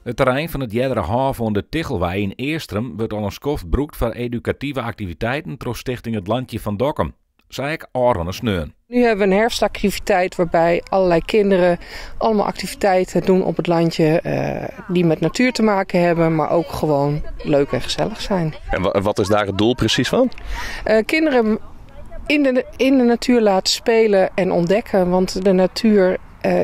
Het terrein van het Jeddere Haven van de Tichelwei in Eerstrum wordt al een skoft gebruikt voor educatieve activiteiten door Stichting Het Landje van Dokkum. Zei ik Arne Sneun. Nu hebben we een herfstactiviteit waarbij allerlei kinderen allemaal activiteiten doen op het landje die met natuur te maken hebben, maar ook gewoon leuk en gezellig zijn. En wat is daar het doel precies van? Kinderen in de natuur laten spelen en ontdekken, want de natuur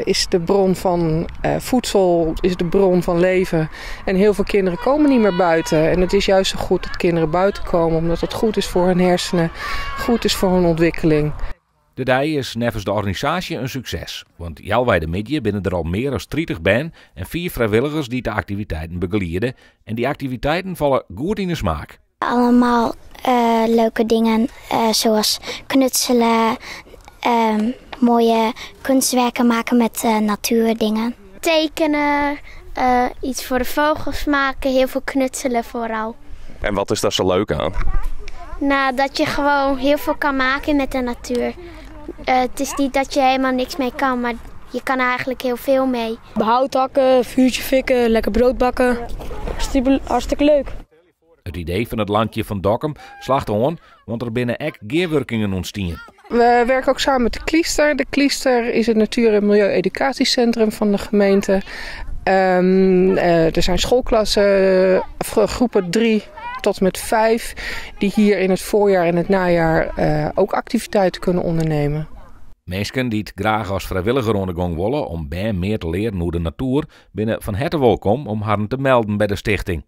is de bron van voedsel, is de bron van leven. En heel veel kinderen komen niet meer buiten. En het is juist zo goed dat kinderen buiten komen, omdat het goed is voor hun hersenen, goed is voor hun ontwikkeling. De dij is nevens de organisatie een succes. Want Jelwij de Midje binnen er al meer dan 30 ben en 4 vrijwilligers die de activiteiten begeleiden. En die activiteiten vallen goed in de smaak. Allemaal leuke dingen zoals knutselen, mooie kunstwerken maken met natuurdingen. Tekenen, iets voor de vogels maken, heel veel knutselen vooral. En wat is daar zo leuk aan? Nou, dat je gewoon heel veel kan maken met de natuur. Het is niet dat je helemaal niks mee kan, maar je kan er eigenlijk heel veel mee. Hout hakken, vuurtje fikken, lekker brood bakken. Hartstikke leuk. Het idee van het landje van Dokkum slaagt aan, want er binnen ook gearwerkingen ontstaan. We werken ook samen met de Kliester. De Kliester is het Natuur- en Milieu-educatiecentrum van de gemeente. Er zijn schoolklassen, groepen 3 tot met 5, die hier in het voorjaar en het najaar ook activiteiten kunnen ondernemen. Mensen die het graag als vrijwilliger ondergang willen om meer te leren hoe de natuur, binnen van harte welkom om haar te melden bij de stichting.